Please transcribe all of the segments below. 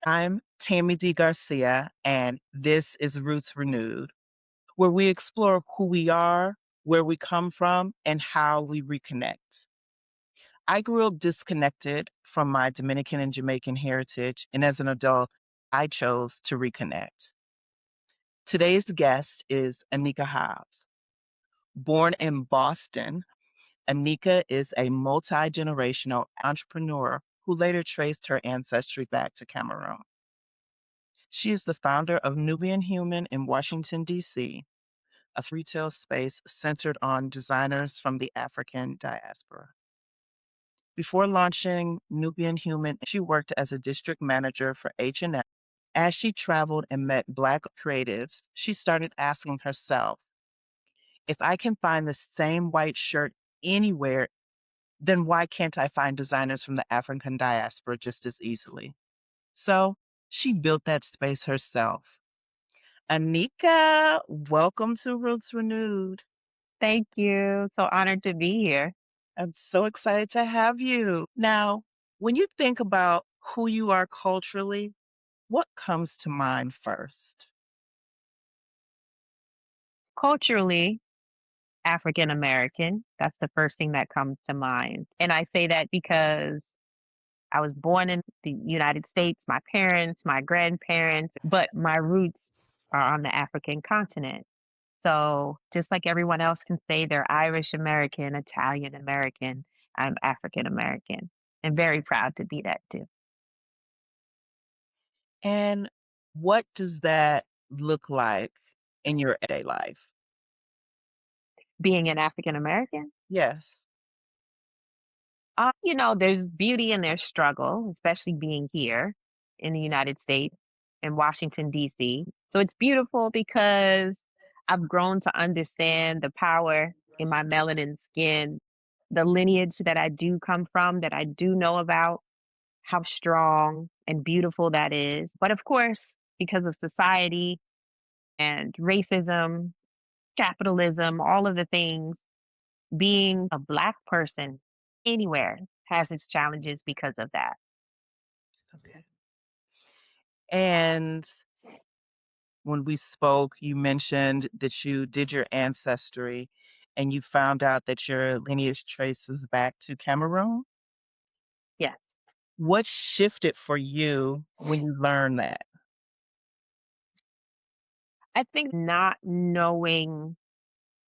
I'm Tami Garcia, and this is Roots Renewed, where we explore who we are, where we come from, and how we reconnect. I grew up disconnected from my Dominican and Jamaican heritage, and as an adult, I chose to reconnect. Today's guest is Anika Hobbs. Born in Boston, Anika is a multi generational entrepreneur who later traced her ancestry back to Cameroon. She is the founder of Nubian Hueman in Washington, D.C., a retail space centered on designers from the African diaspora. Before launching Nubian Hueman, she worked as a district manager for H&M. As she traveled and met Black creatives, she started asking herself, if I can find the same white shirt anywhere, then why can't I find designers from the African diaspora just as easily? So she built that space herself. Anika, welcome to Roots Renewed. Thank you. So honored to be here. I'm so excited to have you. Now, when you think about who you are culturally, what comes to mind first? Culturally, African American. That's the first thing that comes to mind. And I say that because I was born in the United States, my parents, my grandparents, but my roots are on the African continent. So just like everyone else can say they're Irish American, Italian American, I'm African American and very proud to be that too. And what does that look like in your everyday life? Being an African American, Yes. there's beauty in their struggle, especially being here in the United States in Washington, D.C. So it's beautiful because I've grown to understand the power in my melanin skin, the lineage that I do come from, that I do know about, how strong and beautiful that is. But of course, because of society and racism, capitalism, all of the things, being a Black person anywhere has its challenges because of that. Okay. And when we spoke, you mentioned that you did your ancestry and you found out that your lineage traces back to Cameroon. Yes. What shifted for you when you learned that? I think not knowing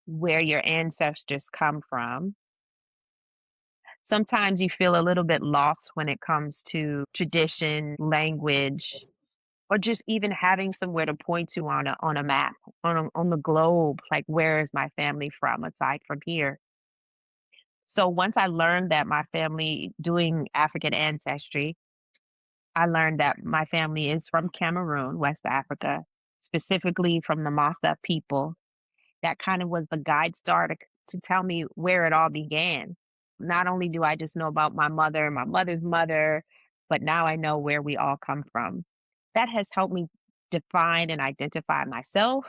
where your ancestors come from, sometimes you feel a little bit lost when it comes to tradition, language, or just even having somewhere to point to on a map, on the globe, like where is my family from aside from here? So once I learned that my family doing African ancestry, I learned that my family is from Cameroon, West Africa, specifically from the Mosa people. That kind of was the guide star to tell me where it all began. Not only do I just know about my mother, my mother's mother, but now I know where we all come from. That has helped me define and identify myself,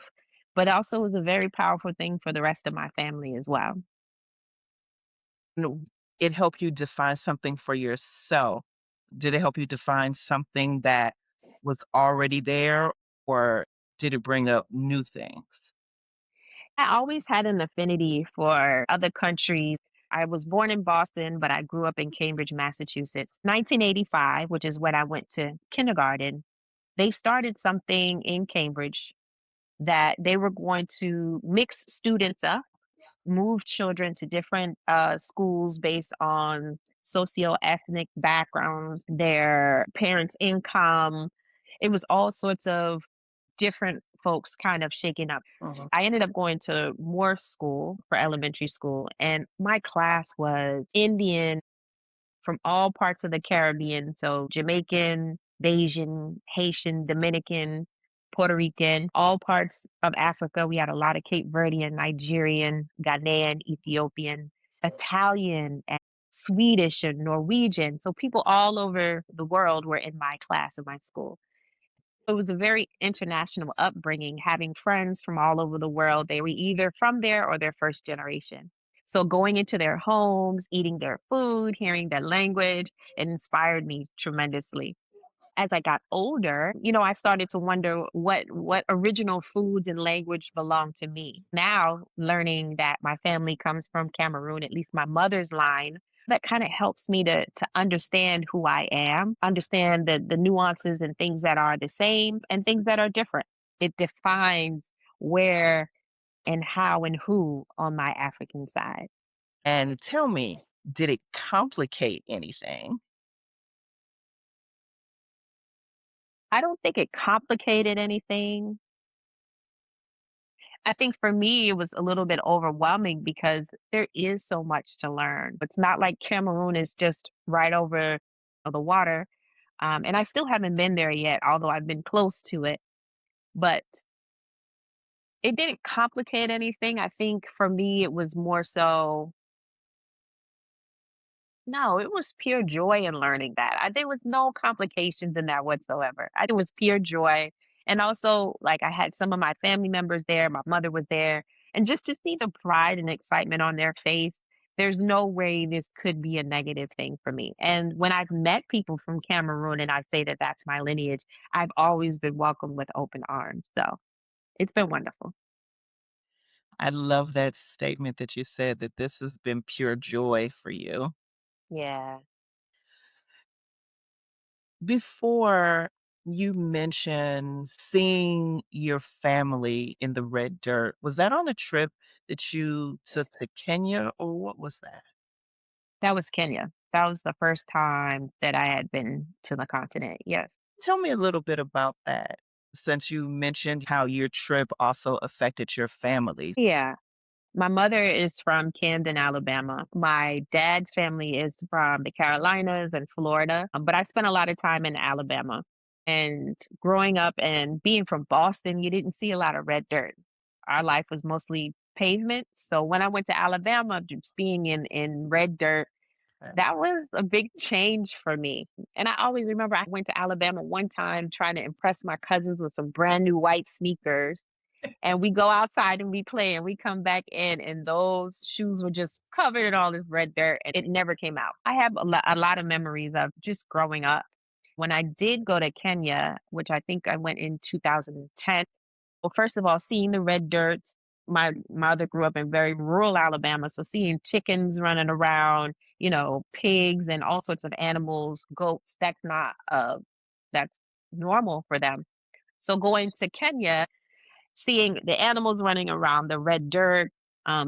but also is a very powerful thing for the rest of my family as well. And it helped you define something for yourself. Did it help you define something that was already there, or did it bring up new things? I always had an affinity for other countries. I was born in Boston, but I grew up in Cambridge, Massachusetts. 1985, which is when I went to kindergarten, they started something in Cambridge that they were going to mix students up, move children to different schools based on socio-ethnic backgrounds, their parents' income. It was all sorts of different folks kind of shaking up. Mhm. I ended up going to Moore School for elementary school, and my class was Indian from all parts of the Caribbean. So Jamaican, Bajan, Haitian, Dominican, Puerto Rican, all parts of Africa. We had a lot of Cape Verdean, Nigerian, Ghanaian, Ethiopian, Italian, and Swedish and Norwegian. So people all over the world were in my class in my school. It was a very international upbringing, having friends from all over the world. They were either from there or their first generation. So going into their homes, eating their food, hearing their language, it inspired me tremendously. As I got older, I started to wonder what original foods and language belong to me. Now, learning that my family comes from Cameroon, at least my mother's line, that kind of helps me to understand who I am, understand the nuances and things that are the same and things that are different. It defines where and how and who on my African side. And tell me, did it complicate anything? I don't think it complicated anything. I think for me, it was a little bit overwhelming because there is so much to learn. It's not like Cameroon is just right over the water. And I still haven't been there yet, although I've been close to it. But it didn't complicate anything. I think for me, it was more so no, it was pure joy in learning that. There was no complications in that whatsoever. It was pure joy. And also, like, I had some of my family members there, my mother was there, and just to see the pride and excitement on their face, there's no way this could be a negative thing for me. And when I've met people from Cameroon and I say that that's my lineage, I've always been welcomed with open arms. So it's been wonderful. I love that statement that you said that this has been pure joy for you. Yeah. Before, you mentioned seeing your family in the red dirt. Was that on a trip that you took to Kenya, or what was that? That was Kenya. That was the first time that I had been to the continent. Yes. Tell me a little bit about that, since you mentioned how your trip also affected your family. Yeah. My mother is from Camden, Alabama. My dad's family is from the Carolinas and Florida, but I spent a lot of time in Alabama. And growing up and being from Boston, you didn't see a lot of red dirt. Our life was mostly pavement. So when I went to Alabama, just being in red dirt, that was a big change for me. And I always remember I went to Alabama one time trying to impress my cousins with some brand new white sneakers, and we go outside and we play and we come back in and those shoes were just covered in all this red dirt and it never came out. I have a lot of memories of just growing up. When I did go to Kenya, which I think I went in 2010, well, first of all, seeing the red dirt, my mother grew up in very rural Alabama. So seeing chickens running around, pigs and all sorts of animals, goats, that's normal for them. So going to Kenya, seeing the animals running around, the red dirt,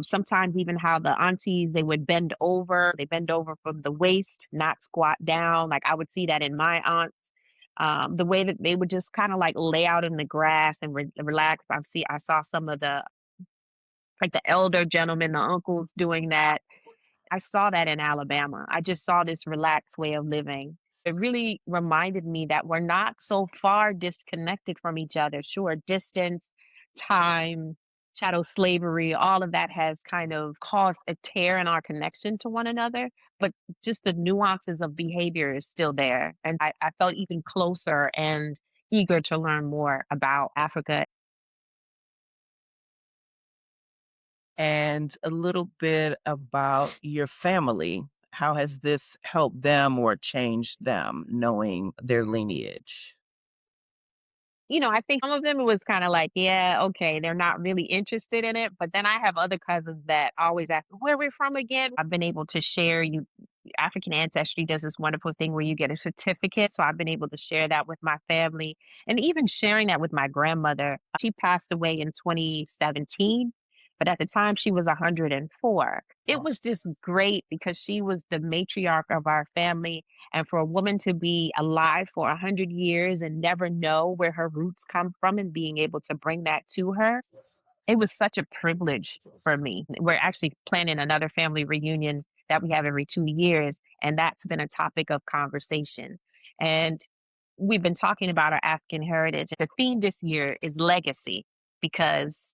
sometimes even how the aunties they would bend over, they bend over from the waist, not squat down. Like I would see that in my aunts. The way that they would just kind of like lay out in the grass and relax. I saw some of the like the elder gentlemen, the uncles doing that. I saw that in Alabama. I just saw this relaxed way of living. It really reminded me that we're not so far disconnected from each other. Sure, distance, time, chattel slavery, all of that has kind of caused a tear in our connection to one another. But just the nuances of behavior is still there. And I felt even closer and eager to learn more about Africa. And a little bit about your family. How has this helped them or changed them knowing their lineage? I think some of them it was kinda like, "Yeah, okay," they're not really interested in it, but then I have other cousins that always ask, "Where we from again?" I've been able to share you African Ancestry does this wonderful thing where you get a certificate, so I've been able to share that with my family, and even sharing that with my grandmother. She passed away in 2017, but at the time she was 104. It was just great because she was the matriarch of our family, and for a woman to be alive for 100 years and never know where her roots come from and being able to bring that to her, it was such a privilege for me. We're actually planning another family reunion that we have every 2 years, and that's been a topic of conversation. And we've been talking about our African heritage. The theme this year is legacy because,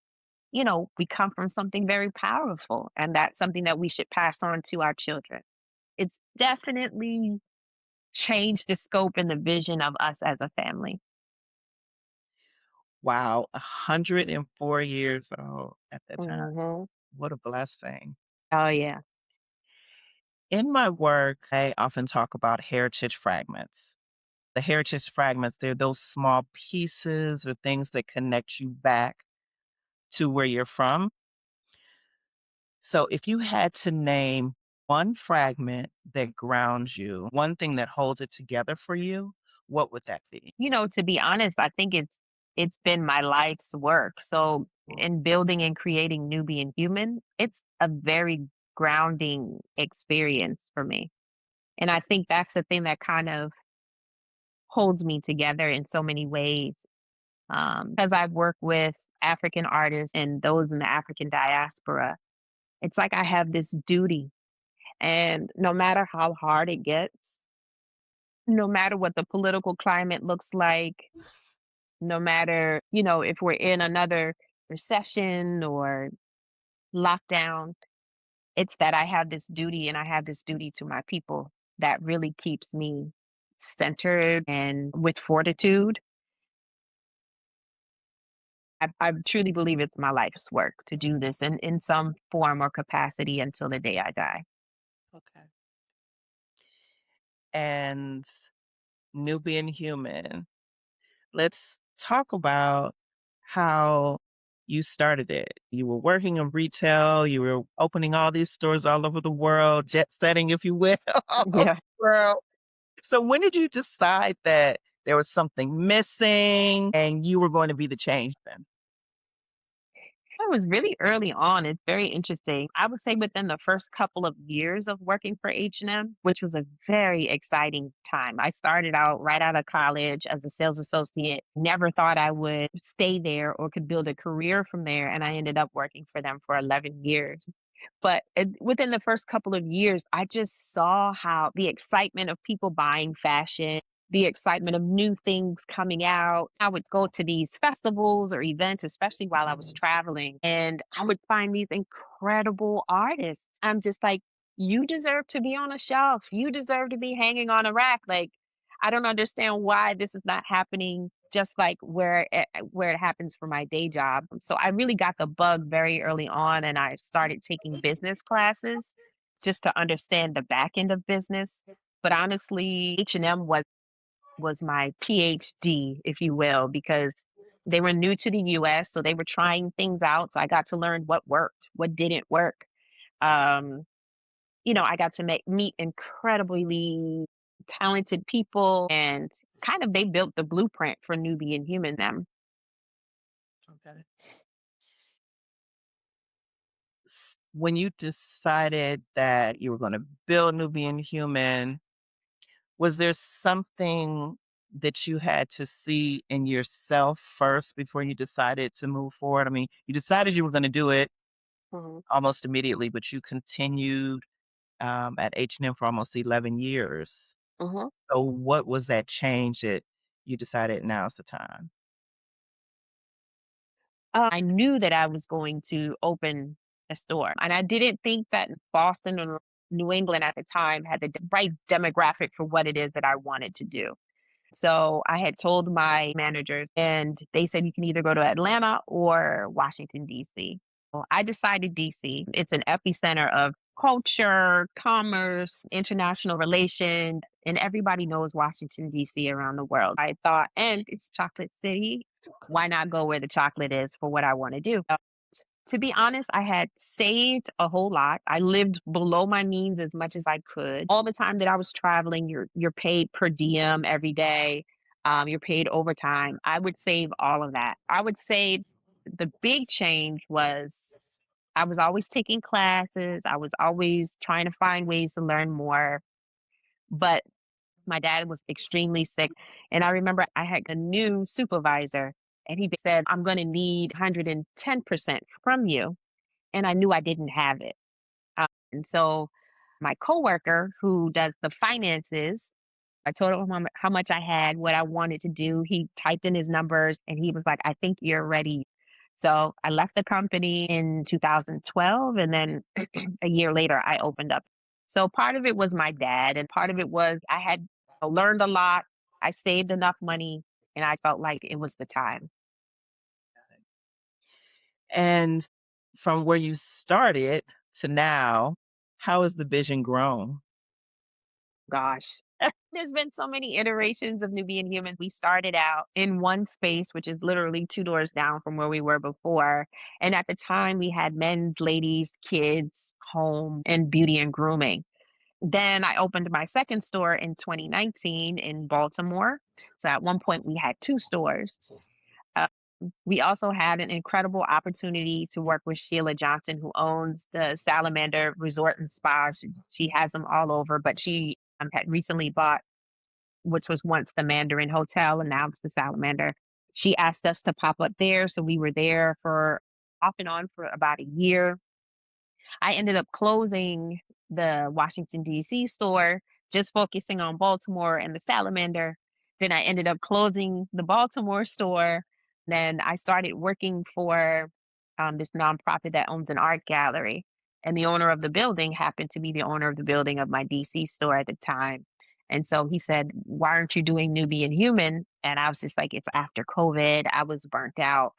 we come from something very powerful, and that's something that we should pass on to our children. It's definitely changed the scope and the vision of us as a family. Wow, 104 years old at that time. Mhm. What a blessing. Oh, yeah. In my work, I often talk about heritage fragments. The heritage fragments, they're those small pieces or things that connect you back to where you're from. So if you had to name one fragment that grounds you, one thing that holds it together for you, what would that be? To be honest, I think it's been my life's work. So in building and creating Nubian Human, it's a very grounding experience for me. And I think that's the thing that kind of holds me together in so many ways. Because I've worked with African artists and those in the African diaspora, it's like I have this duty. And no matter how hard it gets, no matter what the political climate looks like, no matter, if we're in another recession or lockdown, it's that I have this duty and I have this duty to my people that really keeps me centered and with fortitude. I truly believe it's my life's work to do this in some form or capacity until the day I die. Okay. And Nubian Human. Let's talk about how you started it. You were working in retail, you were opening all these stores all over the world, jet setting, if you will, all over Yeah. the world. So when did you decide that there was something missing and you were going to be the change then? It was really early on. It's very interesting. I would say within the first couple of years of working for H&M, which was a very exciting time. I started out right out of college as a sales associate. Never thought I would stay there or could build a career from there, and I ended up working for them for 11 years. But within the first couple of years, I just saw how the excitement of people buying fashion, the excitement of new things coming out. I would go to these festivals or events, especially while I was traveling, and I would find these incredible artists. I'm just like, you deserve to be on a shelf. You deserve to be hanging on a rack. Like, I don't understand why this is not happening just like where it happens for my day job. So I really got the bug very early on and I started taking business classes just to understand the back end of business. But honestly, H&M was my PhD, if you will, because they were new to the US, so they were trying things out. So I got to learn what worked, what didn't work. Um, I got to meet incredibly talented people and kind of they built the blueprint for Nubian Human them. Okay. When you decided that you were going to build Nubian Human, was there something that you had to see in yourself first before you decided to move forward? I mean, you decided you were going to do it Mhm, almost immediately, but you continued at H&M for almost 11 years. mhm. So, what was that change that you decided now's the time? I knew that I was going to open a store, and I didn't think that Boston or New England at the time had the right demographic for what it is that I wanted to do. So I had told my managers, and they said you can either go to Atlanta or Washington, D.C. Well, I decided DC. It's an epicenter of culture, commerce, international relations, and everybody knows Washington, D.C. around the world. I thought, and it's Chocolate City. Why not go where the chocolate is for what I want to do? To be honest, I had saved a whole lot. I lived below my means as much as I could. All the time that I was traveling, you're paid per diem every day. You're paid overtime. I would save all of that. I would say the big change was I was always taking classes. I was always trying to find ways to learn more. But my dad was extremely sick. And I remember I had a new supervisor and he said, I'm going to need 110% from you, and I knew I didn't have it. And so my coworker who does the finances, I told him how much I had, what I wanted to do. He typed in his numbers and he was like, I think you're ready. So I left the company in 2012 and then a year later I opened up. So part of it was my dad and part of it was I had learned a lot. I saved enough money and I felt like it was the time. And from where you started to now, how has the vision grown? Gosh. There's been so many iterations of Nubian Human. We started out in one space, which is literally 2 doors down from where we were before, and at the time, we had men's, ladies, kids, home, and beauty and grooming. Then I opened my second store in 2019 in Baltimore. So at one point, we had 2 stores. Uh, we also had an incredible opportunity to work with Sheila Johnson, who owns the Salamander Resort and Spa. She has them all over, but she had recently bought, which was once the Mandarin Hotel, and now it's the Salamander. She asked us to pop up there, so we were there for off and on for about a year. I ended up closing the Washington, D.C. store, just focusing on Baltimore and the Salamander. Then I ended up closing the Baltimore store. Then I started working for this nonprofit that owns an art gallery. And the owner of the building happened to be the owner of the building of my DC store at the time. And so he said, "Why aren't you doing Nubian Human?" And I was just like, "It's after COVID. I was burnt out.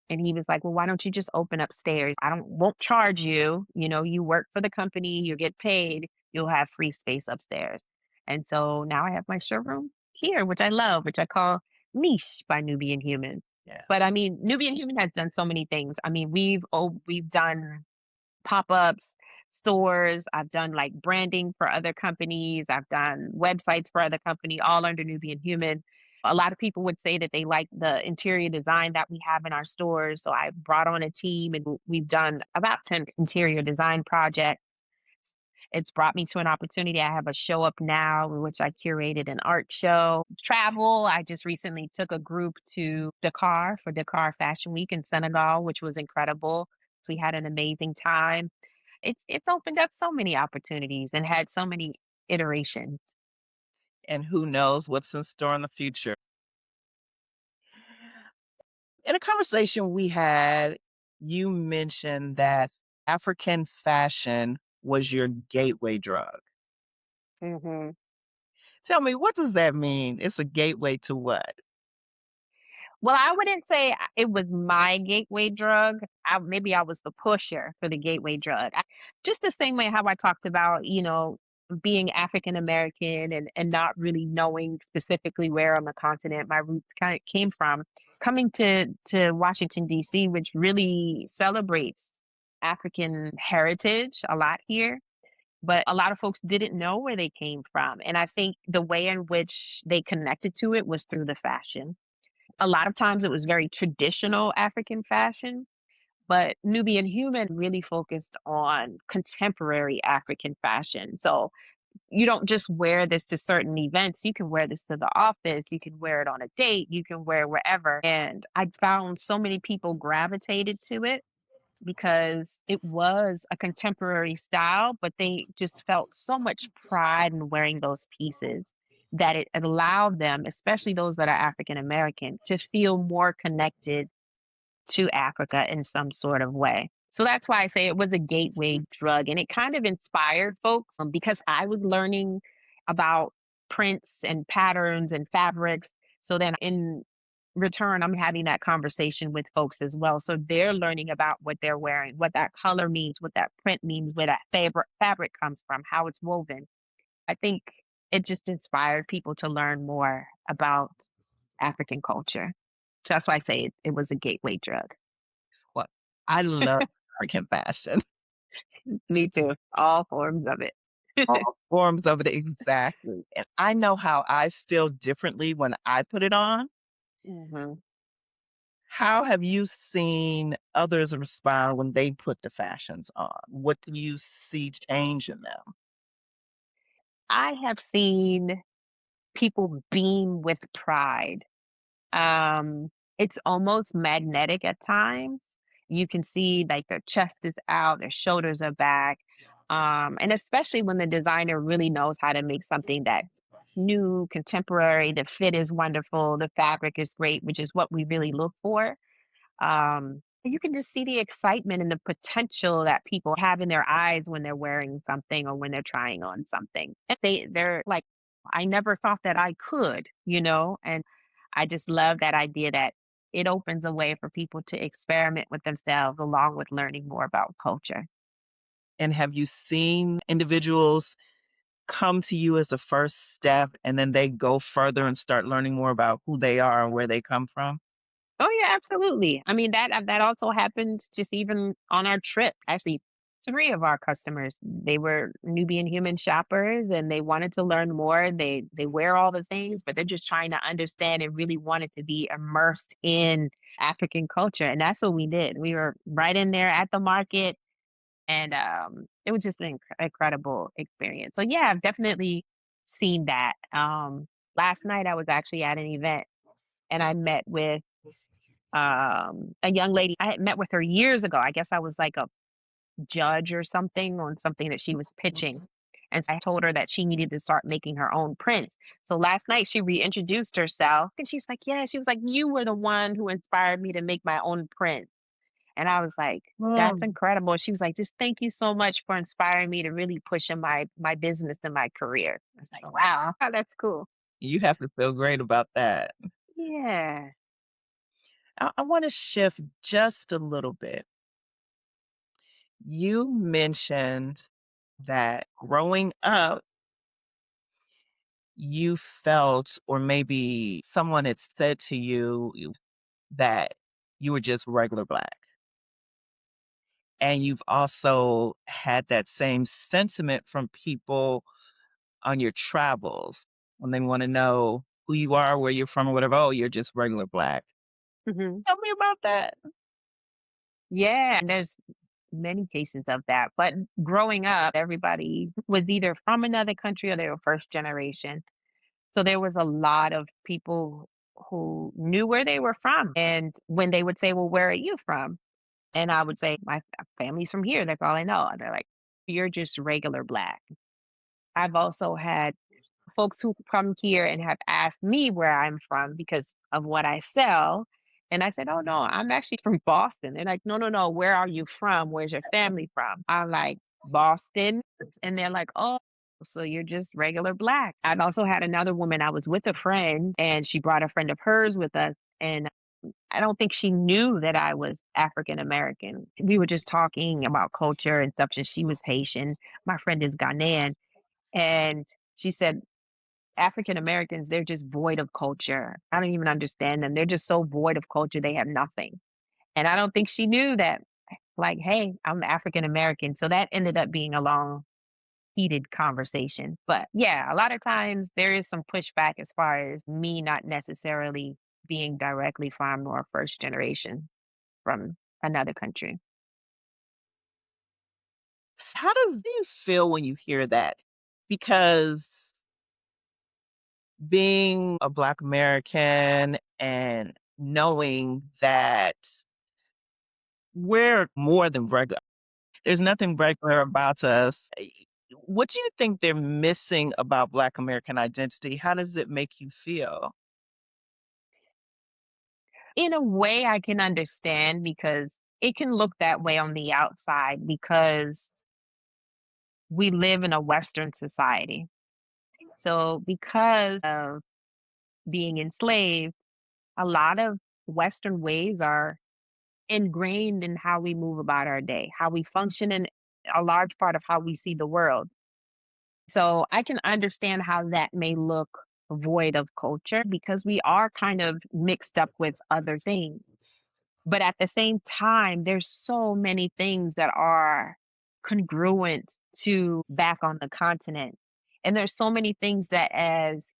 And he was like, "Well, why don't you just open upstairs? I don't won't charge you. You know, you work for the company, you get paid, you'll have free space upstairs." And so now I have my showroom here, which I love, which I call Niche by Nubian Human. Yeah. But I mean, Nubian Human has done so many things. I mean, we've done pop-ups, stores, I've done like branding for other companies, I've done websites for other company, all under Nubian Human. A lot of people would say that they like the interior design that we have in our stores. So I brought on a team and we've done about 10 interior design projects. It's brought me to an opportunity. I have a show up now in which I curated an art show. Travel, I just recently took a group to Dakar for Dakar Fashion Week in Senegal, which was incredible. So we had an amazing time. It's opened up so many opportunities and had so many iterations. And who knows what's in store in the future. In a conversation we had, you mentioned that African fashion was your gateway drug. Mhm. Tell me, what does that mean? It's a gateway to what? Well, I wouldn't say it was my gateway drug. Maybe I was the pusher for the gateway drug. Just the same way how I talked about, being African American and not really knowing specifically where on the continent my roots kind of came from. Coming to Washington D.C., which really celebrates African heritage a lot here, but a lot of folks didn't know where they came from. And I think the way in which they connected to it was through the fashion. A lot of times it was very traditional African fashion, but Nubian Human really focused on contemporary African fashion. So you don't just wear this to certain events. You can wear this to the office. You can wear it on a date. You can wear it wherever. And I found so many people gravitated to it because it was a contemporary style, but they just felt so much pride in wearing those pieces that it allowed them, especially those that are African American, to feel more connected to Africa in some sort of way. So that's why I say it was a gateway drug. And it kind of inspired folks because I was learning about prints and patterns and fabrics. So then in return, I'm having that conversation with folks as well. So they're learning about what they're wearing, what that color means, what that print means, where that fabric comes from, how it's woven. I think it just inspired people to learn more about African culture. So that's why I say it was a gateway drug. What? I love African fashion. Me too. All forms of it. All forms of it, exactly. And I know how I feel differently when I put it on. Mhm. How have you seen others respond when they put the fashions on? What do you see change in them? I have seen people beam with pride. Um, it's almost magnetic at times. You can see like their chest is out, their shoulders are back. And especially when the designer really knows how to make something that's new, contemporary, the fit is wonderful, the fabric is great, which is what we really look for. You can just see the excitement and the potential that people have in their eyes when they're wearing something or when they're trying on something. And they're like, I never thought that I could. And I just love that idea that it opens a way for people to experiment with themselves along with learning more about culture. And have you seen individuals come to you as the first step and then they go further and start learning more about who they are and where they come from? Oh yeah, absolutely. I mean that also happened just even on our trip. Actually, three of our customers, they were Nubian human shoppers and they wanted to learn more. They wear all the things, but they're just trying to understand and really wanted to be immersed in African culture. And that's what we did. We were right in there at the market and it was just an incredible experience. So yeah, I've definitely seen that. Last night I was actually at an event and I met with a young lady. I had met with her years ago. I guess I was like a judge or something on something that she was pitching. And so I told her that she needed to start making her own prints. So last night she reintroduced herself and she's like, yeah, she was like, you were the one who inspired me to make my own print. And I was like, that's Mm. incredible. She was like, just thank you so much for inspiring me to really push in my business and my career. I was like, wow, that's cool. You have to feel great about that. Yeah. I want to shift just a little bit. You mentioned that growing up, you felt, or maybe someone had said to you that you were just regular Black. And you've also had that same sentiment from people on your travels when they want to know who you are, where you're from, or whatever. Oh, you're just regular Black. Hmm. Tell me about that. Yeah. And there's many cases of that. But growing up, everybody was either from another country or they were first generation. So there was a lot of people who knew where they were from. And when they would say, well, where are you from? And I would say, my family's from here. That's all I know. And they're like, you're just regular Black. I've also had folks who come here and have asked me where I'm from because of what I sell. And I said, oh, no, I'm actually from Boston. They're like, no, no, no, where are you from? Where's your family from? I'm like, Boston. And they're like, oh, so you're just regular Black. I've also had another woman, I was with a friend and she brought a friend of hers with us. And I don't think she knew that I was African American. We were just talking about culture and stuff. And she was Haitian. My friend is Ghanaian. And she said, African Americans, they're just void of culture. I don't even understand them. They're just so void of culture, they have nothing. And I don't think she knew that, like, hey, I'm African American. So that ended up being a long, heated conversation. But yeah, a lot of times there is some pushback as far as me not necessarily being directly from or first generation from another country. How does you feel when you hear that? Because being a Black American and knowing that we're more than regular, there's nothing regular about us. What do you think they're missing about Black American identity? How does it make you feel? In a way, I can understand because it can look that way on the outside because we live in a Western society. So, because of being enslaved, a lot of Western ways are ingrained in how we move about our day, how we function, and a large part of how we see the world. So, I can understand how that may look void of culture because we are kind of mixed up with other things. But at the same time, there's so many things that are congruent to back on the continent. And there's so many things that as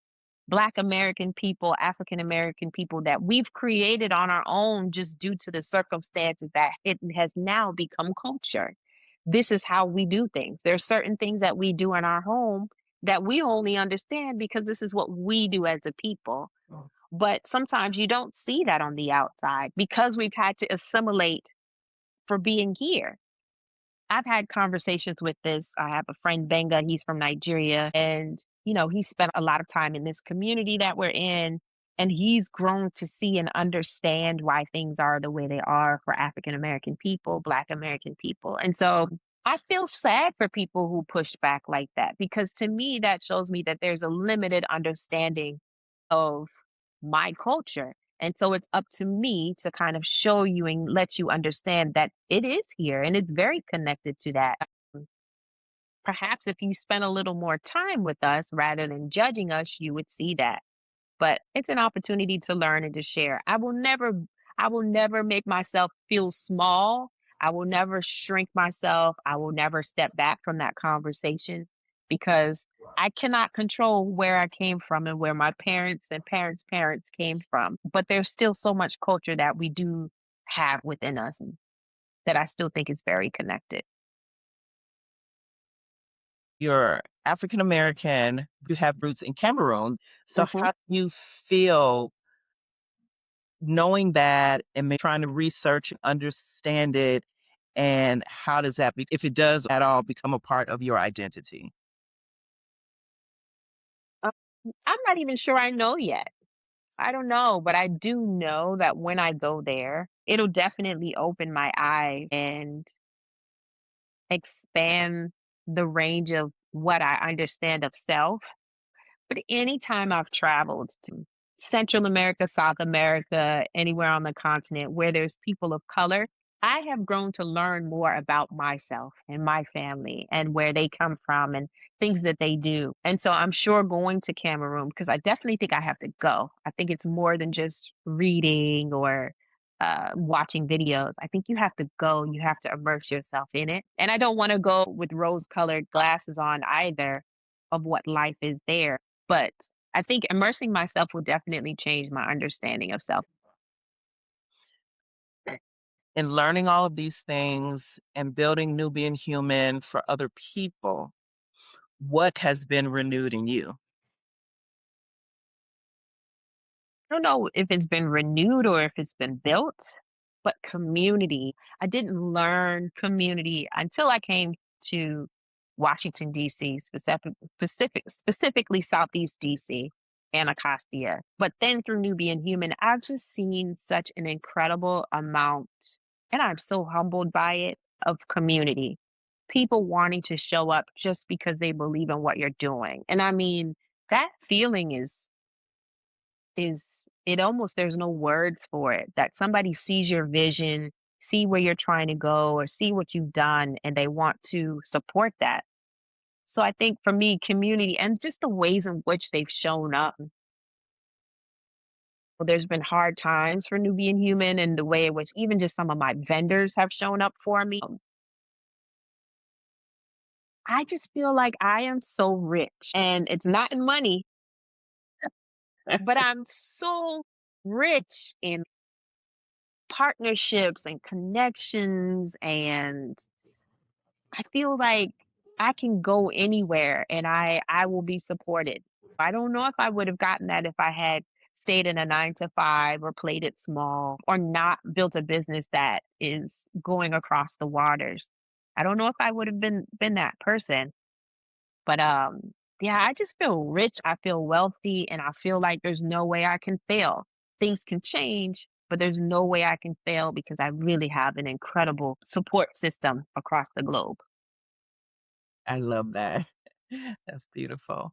Black American people, African American people that we've created on our own just due to the circumstances that it has now become culture. This is how we do things. There's certain things that we do in our home that we only understand because this is what we do as a people. But sometimes you don't see that on the outside because we've had to assimilate for being here. I've had conversations with this. I have a friend, Benga, he's from Nigeria, and he spent a lot of time in this community that we're in. And he's grown to see and understand why things are the way they are for African American people, Black American people. And so I feel sad for people who push back like that because to me, that shows me that there's a limited understanding of my culture. And so it's up to me to kind of show you and let you understand that it is here and it's very connected to that. Perhaps if you spent a little more time with us rather than judging us, you would see that. But it's an opportunity to learn and to share. I will never make myself feel small. I will never shrink myself. I will never step back from that conversation because I cannot control where I came from and where my parents and parents' parents came from. But there's still so much culture that we do have within us and that I still think is very connected. You're African American, you have roots in Cameroon. So Mhm. how do you feel knowing that and trying to research and understand it? And how does that, if it does at all, become a part of your identity? Uh, I'm not even sure I know yet. I don't know, but I do know that when I go there, it'll definitely open my eyes and expand the range of what I understand of self. But anytime I've traveled to Central America, South America, anywhere on the continent where there's people of color, I have grown to learn more about myself and my family and where they come from and things that they do. And so I'm sure going to Cameroon, because I definitely think I have to go. I think it's more than just reading or watching videos. I think you have to go, you have to immerse yourself in it. And I don't want to go with rose colored glasses on either of what life is there, but I think immersing myself will definitely change my understanding of self. In learning all of these things and building Nubian Human for other people, what has been renewed in you? I don't know if it's been renewed or if it's been built, but community. I didn't learn community until I came to Washington, D.C., specifically Southeast D.C., Anacostia. But then through Nubian Human, I've just seen such an incredible amount, and I'm so humbled by it, of community. People wanting to show up just because they believe in what you're doing. And I mean, that feeling is it almost there's no words for it, that somebody sees your vision, see where you're trying to go or see what you've done and they want to support that. So I think for me, community and just the ways in which they've shown up. Well, there's been hard times for Nubian Human and the way in which even just some of my vendors have shown up for me. I just feel like I am so rich and it's not in money, but I'm so rich in partnerships and connections, and I feel like I can go anywhere and I will be supported. I don't know if I would have gotten that if I had stayed in a 9 to 5 or played it small or not built a business that is going across the waters. I don't know if I would have been that person. But, yeah, I just feel rich, I feel wealthy, and I feel like there's no way I can fail. Things can change, but there's no way I can fail because I really have an incredible support system across the globe. I love that. That's beautiful.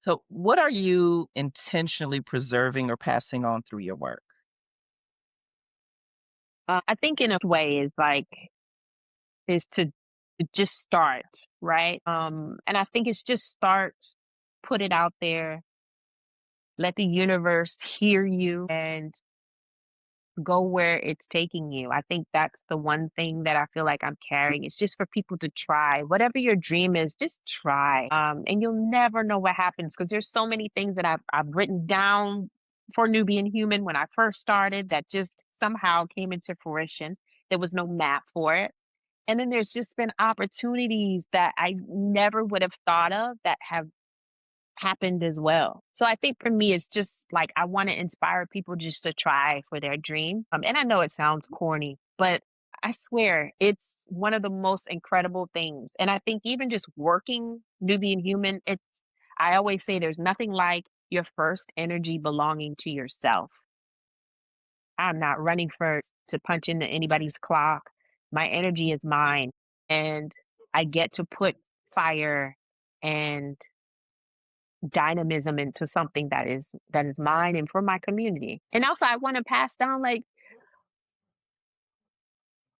So, what are you intentionally preserving or passing on through your work? I think in a way is like is to just start, right? And I think it's just start, put it out there, let the universe hear you, and go where it's taking you. I think that's the one thing that I feel like I'm carrying. It's just for people to try. Whatever your dream is, just try. And you'll never know what happens because there's so many things that I've written down for Nubian Human when I first started that just somehow came into fruition. There was no map for it. And then there's just been opportunities that I never would have thought of that have happened as well. So I think for me, it's just like I want to inspire people just to try for their dream. And I know it sounds corny, but I swear it's one of the most incredible things. And I think even just working Nubian Human, I always say there's nothing like your first energy belonging to yourself. I'm not running first to punch into anybody's clock. My energy is mine. And I get to put fire and dynamism into something that is mine and for my community. And also I want to pass down like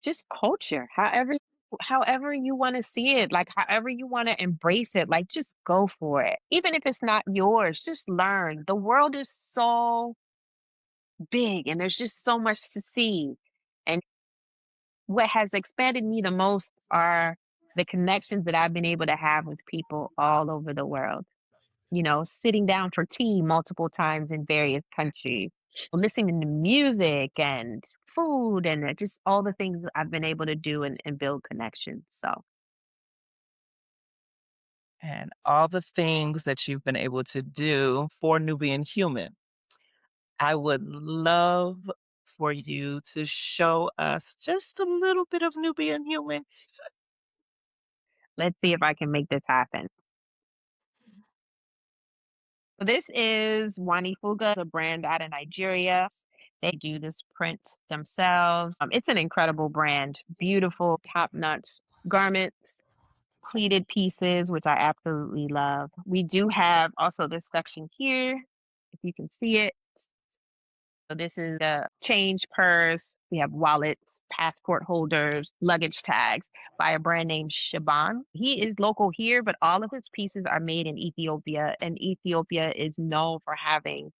just culture, however. however you want to see it, like however you want to embrace it, like just go for it. Even if it's not yours, just learn. The world is so big and there's just so much to see. And what has expanded me the most are the connections that I've been able to have with people all over the world. Sitting down for tea multiple times in various countries, listening to music and food and just all the things that I've been able to do and build connections. So And all the things that you've been able to do for Nubian Human. I would love for you to show us just a little bit of Nubian Human. let's see if I can make this happen. So this is Wani Fuga, a brand out of Nigeria. They do this print themselves. It's an incredible brand, beautiful, top notch garments, pleated pieces, which I absolutely love. We do have also this section here, if you can see it. So this is a change purse. We have wallets, passport holders, luggage tags by a brand named Shaban. He is local here, but all of his pieces are made in Ethiopia, and Ethiopia is known for having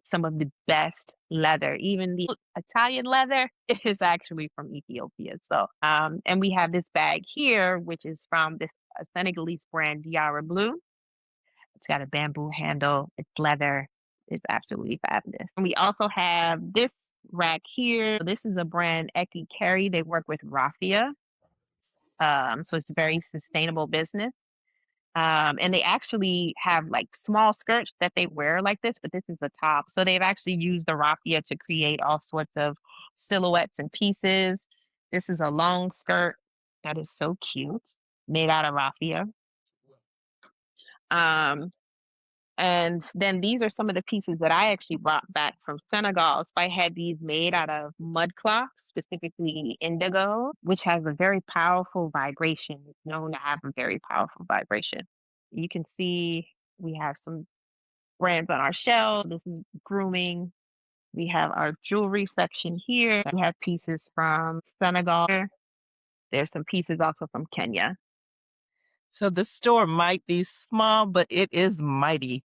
some of the best leather. Even the Italian leather is actually from Ethiopia. So, and we have this bag here, which is from this Senegalese brand, Diara Blue. It's got a bamboo handle. It's leather. It's absolutely fabulous. And we also have this rack here. This is a brand Eki Carry. They work with raffia. So it's a very sustainable business. And they actually have like small skirts that they wear like this, but this is the top. So they've actually used the raffia to create all sorts of silhouettes and pieces. This is a long skirt that is so cute, made out of raffia. Um, and then these are some of the pieces that I actually brought back from Senegal. So I had these made out of mud cloth, specifically indigo, which has a very powerful vibration. It's known to have a very powerful vibration. You can see we have some brands on our shelf. This is grooming. We have our jewelry section here. We have pieces from Senegal. There's some pieces also from Kenya. So the store might be small, but it is mighty.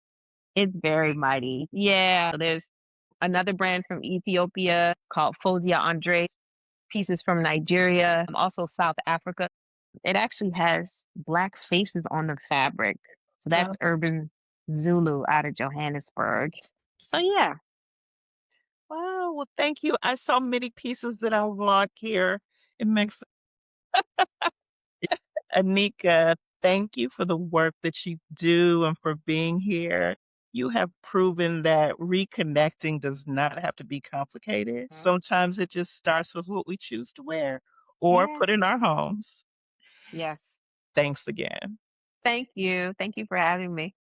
It's very mighty. Yeah. There's another brand from Ethiopia called Fosia Andre, pieces from Nigeria, also South Africa. It actually has black faces on the fabric. So Oh, that's Urban Zulu out of Johannesburg. So yeah, wow. Well, thank you. I saw many pieces that I want here. It makes Anika, thank you for the work that you do and for being here. You have proven that reconnecting does not have to be complicated. Mhm. Sometimes it just starts with what we choose to wear or Yes, put in our homes. yes. Thanks again. Thank you. Thank you for having me.